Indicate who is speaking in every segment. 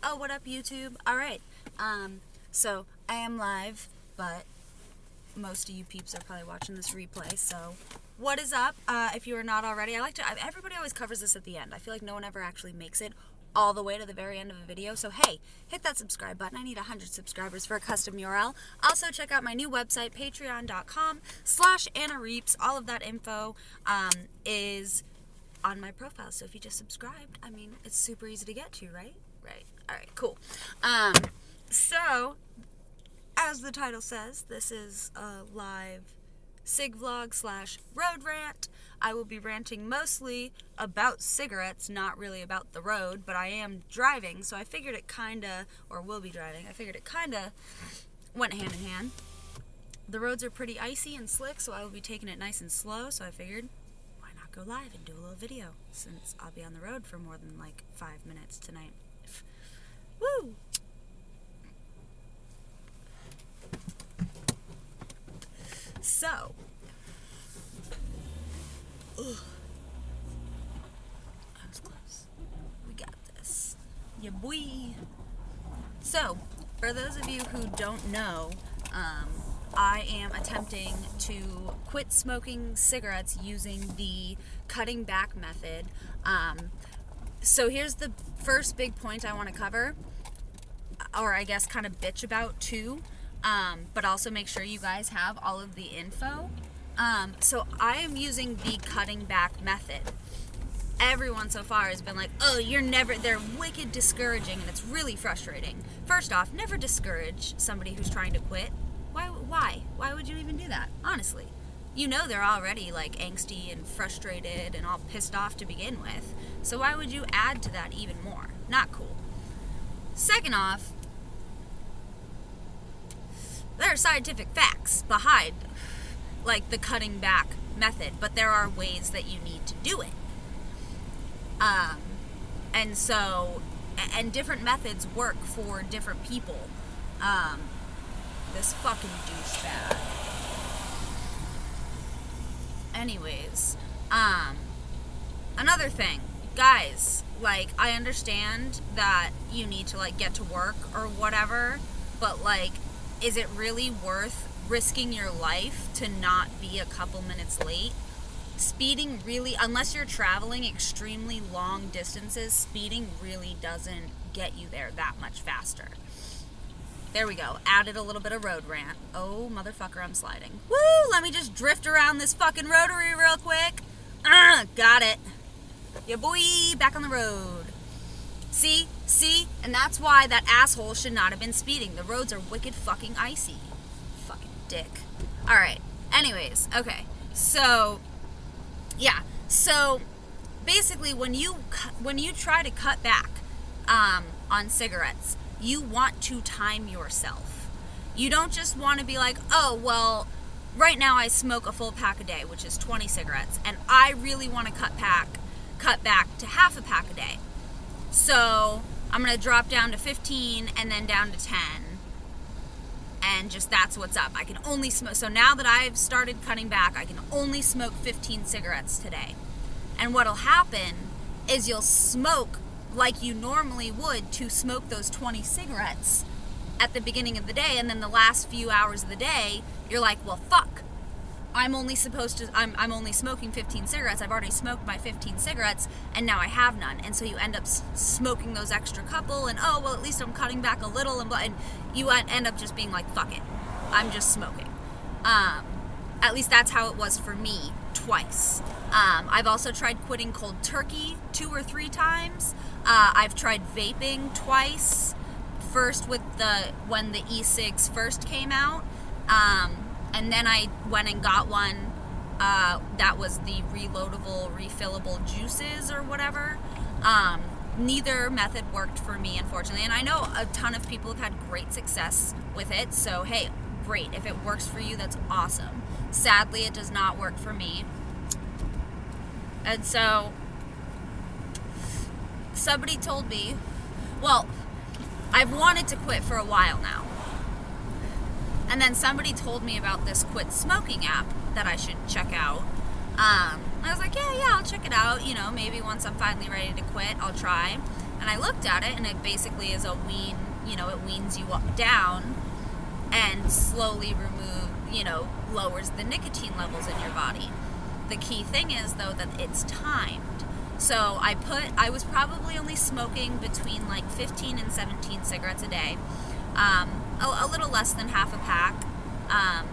Speaker 1: Oh, what up, YouTube? Alright, so I am live, but most of you peeps are probably watching this replay, so what is up? If you are not already, everybody always covers this at the end. I feel like no one ever actually makes it all the way to the very end of a video, so hey, hit that subscribe button. I need 100 subscribers for a custom URL. Also, check out my new website, patreon.com/AnnaReeps. All of that info is on my profile, so if you just subscribed, I mean, it's super easy to get to, right? Right. Alright, cool. So, as the title says, this is a live sig vlog / road rant. I will be ranting mostly about cigarettes, not really about the road, but I am driving, so I figured it kinda, or will be driving, I figured it kinda went hand in hand. The roads are pretty icy and slick, so I will be taking it nice and slow, so I figured, why not go live and do a little video, since I'll be on the road for more than like 5 minutes tonight. Woo! So, ugh. That was close. We got this. Yeah, boy. So, for those of you who don't know, I am attempting to quit smoking cigarettes using the cutting back method. So here's the first big point I want to cover, or I guess kind of bitch about too, but also make sure you guys have all of the info. So I am using the cutting back method. Everyone so far has been like, oh, they're wicked discouraging and it's really frustrating. First off, never discourage somebody who's trying to quit. Why would you even do that? Honestly. You know they're already like angsty and frustrated and all pissed off to begin with. So why would you add to that even more? Not cool. Second off, there are scientific facts behind like the cutting back method, but there are ways that you need to do it. And different methods work for different people. This fucking douchebag. Anyways, another thing, guys, like, I understand that you need to, like, get to work or whatever, but, like, is it really worth risking your life to not be a couple minutes late? Speeding really, unless you're traveling extremely long distances, speeding really doesn't get you there that much faster. There we go. Added a little bit of road rant. Oh, motherfucker, I'm sliding. Woo! Let me just drift around this fucking rotary real quick. Got it. Yeah, boy, back on the road. See? And that's why that asshole should not have been speeding. The roads are wicked fucking icy. Fucking dick. Alright. Anyways, okay. So, yeah. So, basically, when you try to cut back on cigarettes, you want to time yourself. You don't just want to be like, oh, well, right now I smoke a full pack a day, which is 20 cigarettes, and I really want to cut back to half a pack a day. So I'm going to drop down to 15 and then down to 10. And just that's what's up. I can only smoke. So now that I've started cutting back, I can only smoke 15 cigarettes today. And what'll happen is you'll smoke like you normally would to smoke those 20 cigarettes at the beginning of the day, and then the last few hours of the day, you're like, well, fuck. I'm only smoking 15 cigarettes. I've already smoked my 15 cigarettes, and now I have none. And so you end up smoking those extra couple, and oh, well, at least I'm cutting back a little, and you end up just being like, fuck it. I'm just smoking. At least that's how it was for me twice. I've also tried quitting cold turkey 2 or 3 times. I've tried vaping twice. First with when the e-cigs first came out, and then I went and got one that was the reloadable, refillable juices or whatever. Neither method worked for me, unfortunately, and I know a ton of people have had great success with it, so hey, great. If it works for you, that's awesome. Sadly, it does not work for me. And so, somebody told me, well, I've wanted to quit for a while now. And then somebody told me about this quit smoking app that I should check out. I was like, yeah, I'll check it out. You know, maybe once I'm finally ready to quit, I'll try. And I looked at it, and it basically is a wean, it weans you up down and slowly lowers the nicotine levels in your body. The key thing is, though, that it's timed. So I was probably only smoking between like 15 and 17 cigarettes a day, a little less than half a pack, a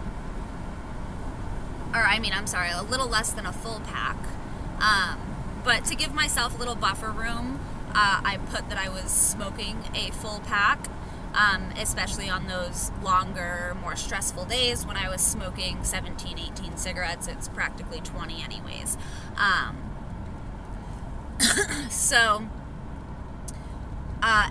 Speaker 1: little less than a full pack, but to give myself a little buffer room, I put that I was smoking a full pack, especially on those longer, more stressful days when I was smoking 17, 18 cigarettes. It's practically 20 anyways.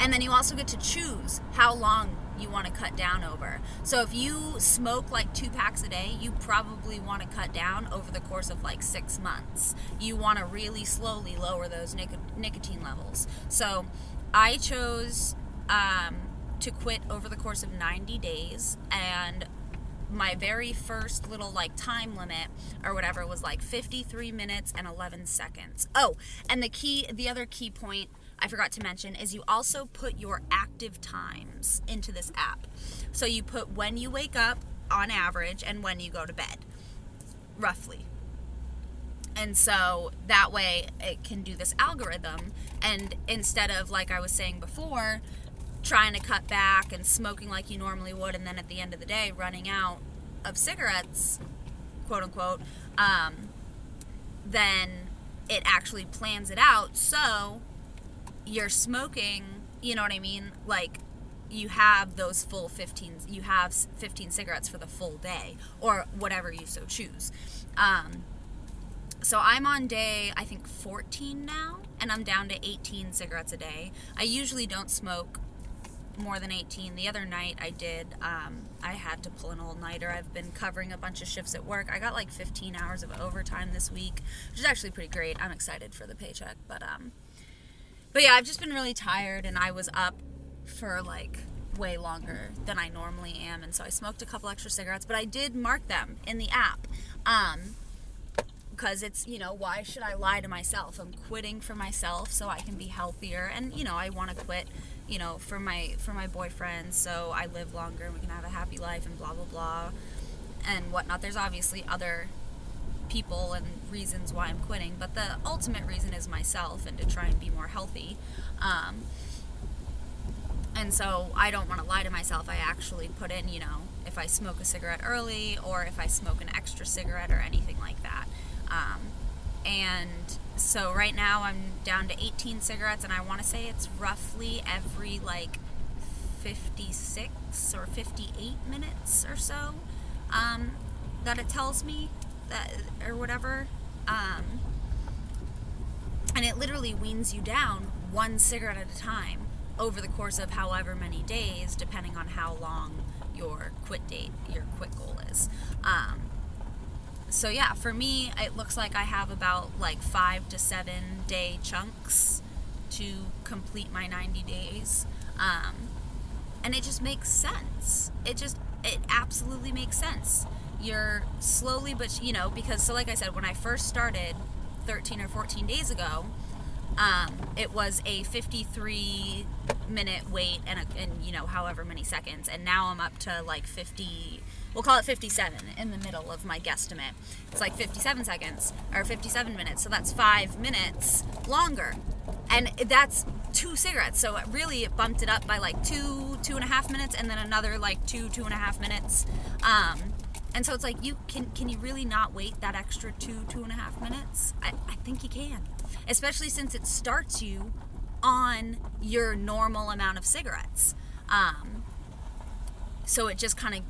Speaker 1: And then you also get to choose how long you want to cut down over. So if you smoke like 2 packs a day, you probably want to cut down over the course of like 6 months. You want to really slowly lower those nicotine levels. So I chose to quit over the course of 90 days, and my very first little like time limit or whatever was like 53 minutes and 11 seconds. Oh, and the other key point I forgot to mention is you also put your active times into this app. So you put when you wake up on average and when you go to bed, roughly. And so that way it can do this algorithm, and instead of, like I was saying before, trying to cut back and smoking like you normally would, and then at the end of the day running out of cigarettes, quote unquote, then it actually plans it out so you're smoking, you know what I mean? Like, you have those full 15 cigarettes for the full day, or whatever you so choose. So I'm on day, I think 14 now, and I'm down to 18 cigarettes a day. I usually don't smoke more than 18. The other night I did, I had to pull an all-nighter. I've been covering a bunch of shifts at work. I got like 15 hours of overtime this week, which is actually pretty great. I'm excited for the paycheck, but yeah, I've just been really tired, and I was up for like way longer than I normally am, and so I smoked a couple extra cigarettes, but I did mark them in the app, because it's, why should I lie to myself? I'm quitting for myself so I can be healthier, and, I want to quit, for my boyfriend, so I live longer and we can have a happy life and blah, blah, blah, and whatnot. There's obviously other people and reasons why I'm quitting, but the ultimate reason is myself and to try and be more healthy. And so I don't want to lie to myself. I actually put in, if I smoke a cigarette early, or if I smoke an extra cigarette, or anything like that. And so right now I'm down to 18 cigarettes, and I want to say it's roughly every like 56 or 58 minutes or so that it tells me that, or whatever, and it literally weans you down 1 cigarette at a time over the course of however many days, depending on how long your quit goal is. So yeah, for me, it looks like I have about like 5 to 7 day chunks to complete my 90 days, and it just makes sense. It absolutely makes sense. You're slowly, but because, so like I said, when I first started 13 or 14 days ago, it was a 53 minute wait and however many seconds, and now I'm up to like 50, we'll call it 57 in the middle of my guesstimate. It's like 57 seconds or 57 minutes, so that's 5 minutes longer, and that's 2 cigarettes. So it bumped it up by like 2.5 minutes, and then another like 2.5 minutes. And so it's like, can you really not wait that extra 2.5 minutes? I think you can, especially since it starts you on your normal amount of cigarettes. So it just kind of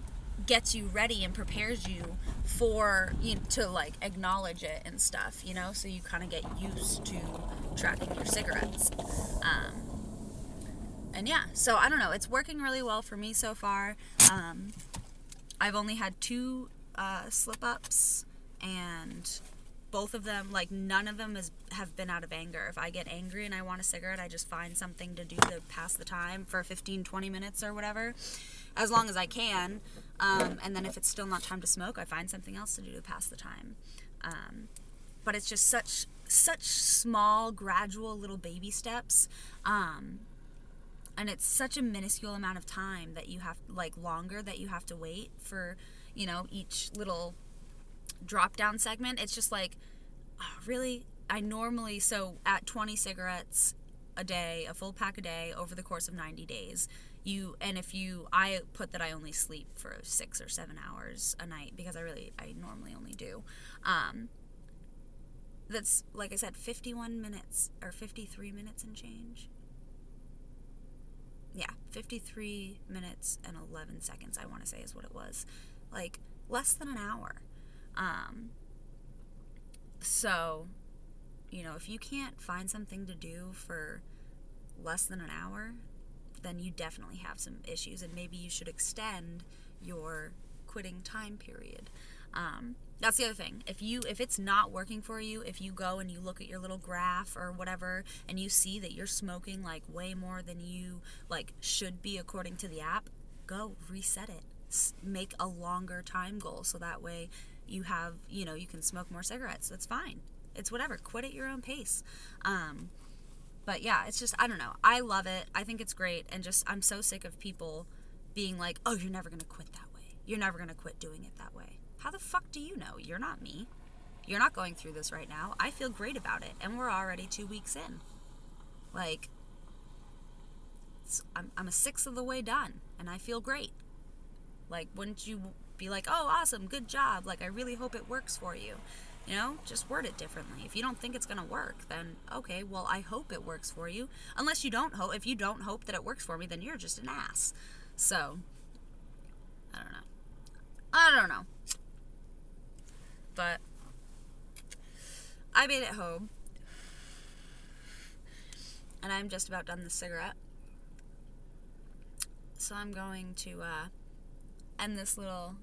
Speaker 1: gets you ready and prepares you for to like acknowledge it and stuff, so you kind of get used to tracking your cigarettes. And yeah, so I don't know, it's working really well for me so far. I've only had 2 slip-ups, and both of them, like, none of them have been out of anger. If I get angry and I want a cigarette, I just find something to do to pass the time for 15-20 minutes or whatever, as long as I can. And then if it's still not time to smoke, I find something else to do to pass the time. But it's just such small, gradual little baby steps. And it's such a minuscule amount of time that you have, like, longer that you have to wait for, you know, each little drop down segment. It's just like, oh, really? I normally, so at 20 cigarettes a day, a full pack a day over the course of 90 days, I put that I only sleep for 6 or 7 hours a night, because I normally only do. That's, like I said, 51 minutes or 53 minutes and change. Yeah, 53 minutes and 11 seconds, I want to say, is what it was. Like, less than an hour. So, you know, if you can't find something to do for less than an hour, then you definitely have some issues, and maybe you should extend your quitting time period. That's the other thing. If it's not working for you, if you go and you look at your little graph or whatever, and you see that you're smoking like way more than you like should be according to the app, go reset it. Make a longer time goal, so that way you have, you know, you can smoke more cigarettes. That's fine. It's whatever. Quit at your own pace. But yeah, it's just, I don't know. I love it. I think it's great. And just, I'm so sick of people being like, oh, you're never going to quit that way. You're never going to quit doing it that way. How the fuck do you know? You're not me. You're not going through this right now. I feel great about it. And we're already 2 weeks in. Like, I'm a sixth of the way done. And I feel great. Like, wouldn't you be like, oh, awesome, good job. Like, I really hope it works for you. You know, just word it differently. If you don't think it's going to work, then, okay, well, I hope it works for you. Unless you don't hope. If you don't hope that it works for me, then you're just an ass. So, I don't know. But I made it home, and I'm just about done the cigarette. So I'm going to end this little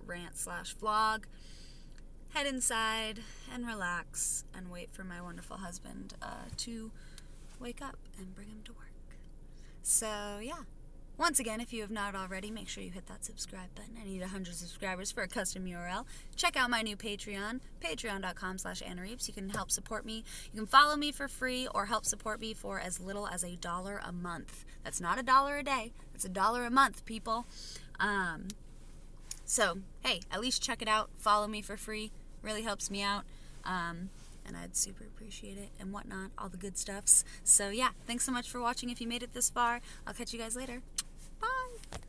Speaker 1: rant/vlog, head inside and relax and wait for my wonderful husband to wake up and bring him to work. So yeah. Once again, if you have not already, make sure you hit that subscribe button. I need 100 subscribers for a custom URL. Check out my new Patreon, patreon.com/Anna Reeves. You can help support me. You can follow me for free or help support me for as little as $1 a month. That's not $1 a day. That's $1 a month, people. So, hey, at least check it out. Follow me for free. Really helps me out. And I'd super appreciate it and whatnot, all the good stuffs. So, yeah, thanks so much for watching if you made it this far. I'll catch you guys later. Bye!